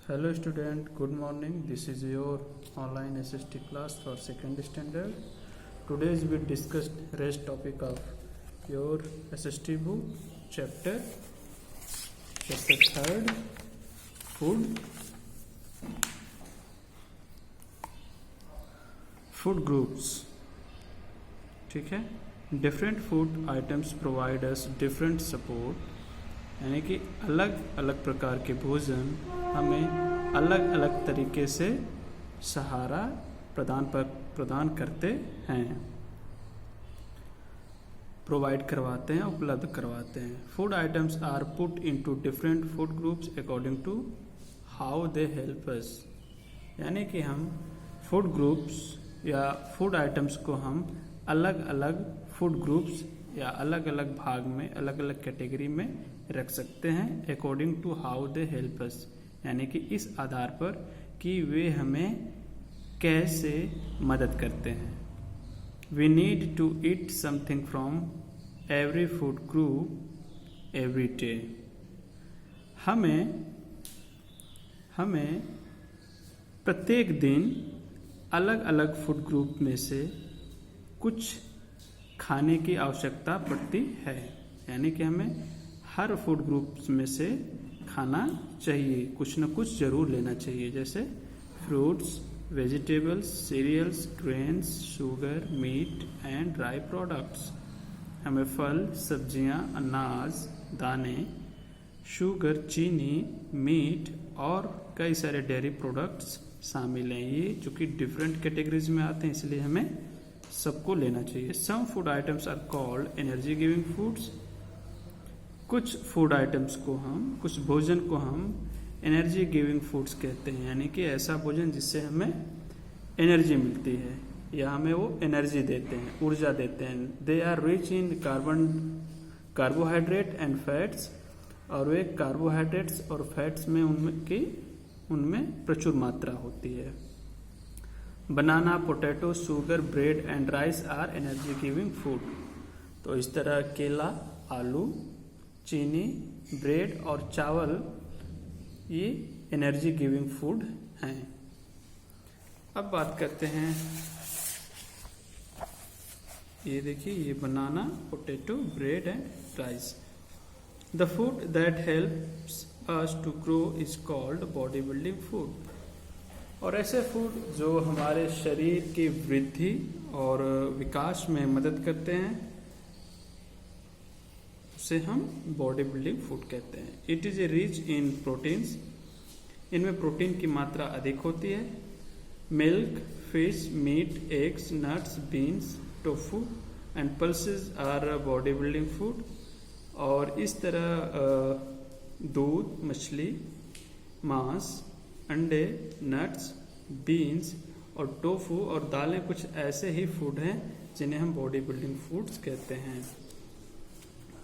Hello student, good morning. This is your online SST class for second standard. Today we discussed rest topic of your SST book, chapter 3rd, food groups. ठीक है, different food items provide us different support, यानी कि अलग अलग प्रकार के भोजन हमें अलग अलग तरीके से सहारा प्रदान करते हैं, प्रोवाइड करवाते हैं, उपलब्ध करवाते हैं. Food items are put into different food groups according to how they help us, यानी कि हम फूड ग्रुप्स या फूड आइटम्स को हम अलग अलग फूड ग्रुप्स या अलग अलग भाग में, अलग अलग कैटेगरी में रख सकते हैं according to how they help us, यानी कि इस आधार पर कि वे हमें कैसे मदद करते हैं. We need to eat something from every food group every day. हमें प्रत्येक दिन अलग अलग फूड ग्रुप में से कुछ खाने की आवश्यकता पड़ती है, यानी कि हमें हर फूड ग्रुप्स में से खाना चाहिए, कुछ न कुछ जरूर लेना चाहिए, जैसे fruits, vegetables, cereals, grains, sugar, meat and dry products. हमें फल, सब्जियां, अनाज, दाने, शुगर, चीनी, मीट और कई सारे डेयरी प्रोडक्ट्स शामिल हैं. ये जो कि डिफरेंट कैटेगरीज में आते हैं, इसलिए हमें सबको लेना चाहिए. Some food items are called energy giving foods. कुछ फूड आइटम्स को हम, कुछ भोजन को हम एनर्जी गिविंग फूड्स कहते हैं, यानी कि ऐसा भोजन जिससे हमें एनर्जी मिलती है या हमें वो एनर्जी देते हैं, ऊर्जा देते हैं. They are rich in carbohydrate and fats, और वे कार्बोहाइड्रेट्स और फैट्स में उनमें प्रचुर मात्रा होती है. Banana, potato, sugar, bread and rice are energy giving food. तो इस तरह केला, आलू, चीनी, ब्रेड और चावल ये एनर्जी गिविंग फूड हैं. अब बात करते हैं, ये देखिए, ये banana, potato, bread and rice. The food that helps us to grow is called body building food. और ऐसे फूड जो हमारे शरीर की वृद्धि और विकास में मदद करते हैं उसे हम बॉडी बिल्डिंग फूड कहते हैं. It is a rich in proteins. इनमें प्रोटीन की मात्रा अधिक होती है. Milk, fish, meat, eggs, nuts, beans, tofu and pulses are body building food. और इस तरह दूध, मछली, मांस, अंडे, नट्स, बीन्स और टोफू और दालें कुछ ऐसे ही फूड हैं जिन्हें हम बॉडी बिल्डिंग फूड्स कहते हैं.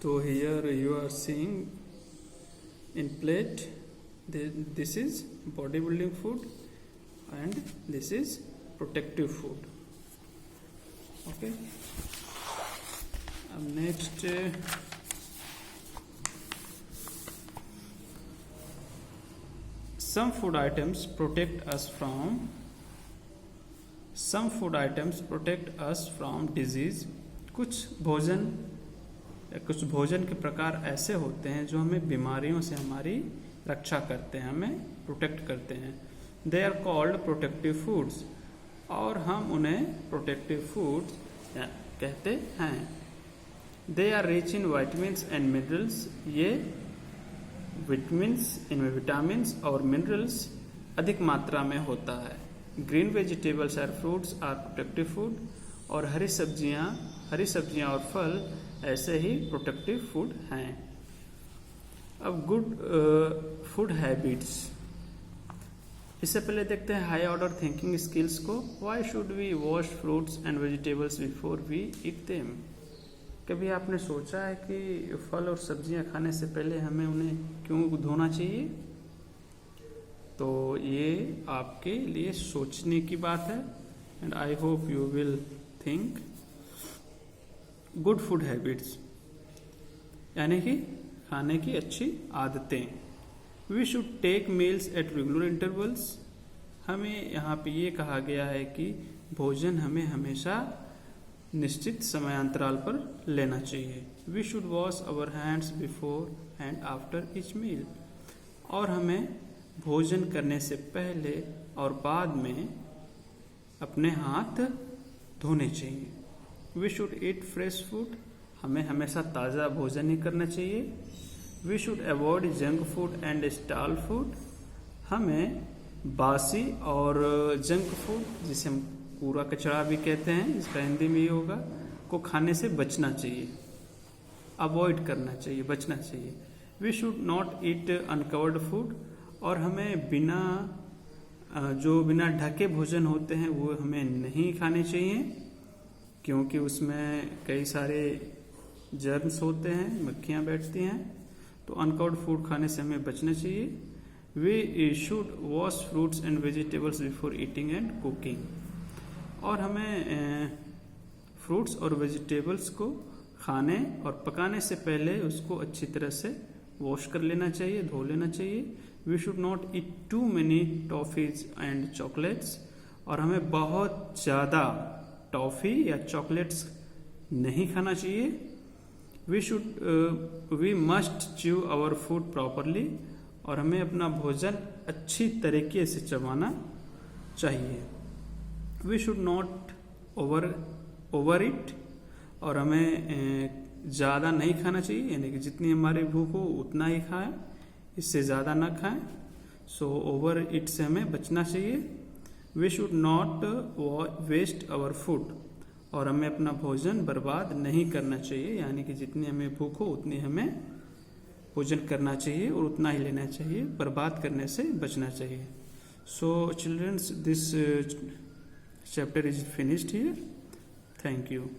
तो here you are seeing in plate, this is body building food and this is protective food. Okay, अब next, some food items protect us from disease. कुछ भोजन के प्रकार ऐसे होते हैं जो हमें बीमारियों से हमारी रक्षा करते हैं, हमें प्रोटेक्ट करते हैं. They are called protective foods, और हम उन्हें प्रोटेक्टिव फूड्स कहते हैं. They are rich in vitamins and minerals. ये विटामिन्स, इनमें विटामिन्स और मिनरल्स अधिक मात्रा में होता है. ग्रीन वेजिटेबल्स और फ्रूट्स आर प्रोटेक्टिव फूड. और हरी सब्जियां और फल ऐसे ही प्रोटेक्टिव फूड हैं. अब गुड फूड हैबिट्स, इससे पहले देखते हैं हाई ऑर्डर थिंकिंग स्किल्स को. Why should we wash fruits and vegetables before we eat them. कभी आपने सोचा है कि फल और सब्जियां खाने से पहले हमें उन्हें क्यों धोना चाहिए? तो ये आपके लिए सोचने की बात है, and I hope you will think. Good food habits यानी कि खाने की अच्छी आदतें. We should take meals at regular intervals. हमें यहाँ पे ये कहा गया है कि भोजन हमें हमेशा निश्चित समयांतराल पर लेना चाहिए। We should wash our hands before and after each meal. और हमें भोजन करने से पहले और बाद में अपने हाथ धोने चाहिए। We should eat fresh food. हमें हमेशा ताज़ा भोजन ही करना चाहिए। We should avoid junk food and stale food. हमें बासी और जंक फूड, जिसे हम कूड़ा कचरा भी कहते हैं, इसका हिंदी में ये होगा, को खाने से बचना चाहिए, अवॉइड करना चाहिए, बचना चाहिए। We should not eat uncovered food. और हमें बिना ढके भोजन होते हैं वो हमें नहीं खाने चाहिए, क्योंकि उसमें कई सारे जर्म्स होते हैं, मक्खियाँ बैठती हैं। तो अनकवर्ड फूड खाने से हमें बचना चाहिए। We should wash fruits and vegetables before eating and cooking. और हमें फ्रूट्स और वेजिटेबल्स को खाने और पकाने से पहले उसको अच्छी तरह से वॉश कर लेना चाहिए, धो लेना चाहिए। We should not eat too many toffees and chocolates. और हमें बहुत ज़्यादा टॉफ़ी या चॉकलेट्स नहीं खाना चाहिए। We must chew our food properly. और हमें अपना भोजन अच्छी तरीके से चबाना चाहिए। We should not overeat. और हमें ज़्यादा नहीं खाना चाहिए, यानी कि जितनी हमारी भूख हो उतना ही खाएं, इससे ज़्यादा ना खाएं। सो ओवर इट से हमें बचना चाहिए। We should not waste our food. और हमें अपना भोजन बर्बाद नहीं करना चाहिए, यानी कि जितनी हमें भूख हो उतनी हमें भोजन करना चाहिए और उतना ही लेना चाहिए, बर्बाद करने से बचना चाहिए। So childrens, this chapter is finished here. Thank you.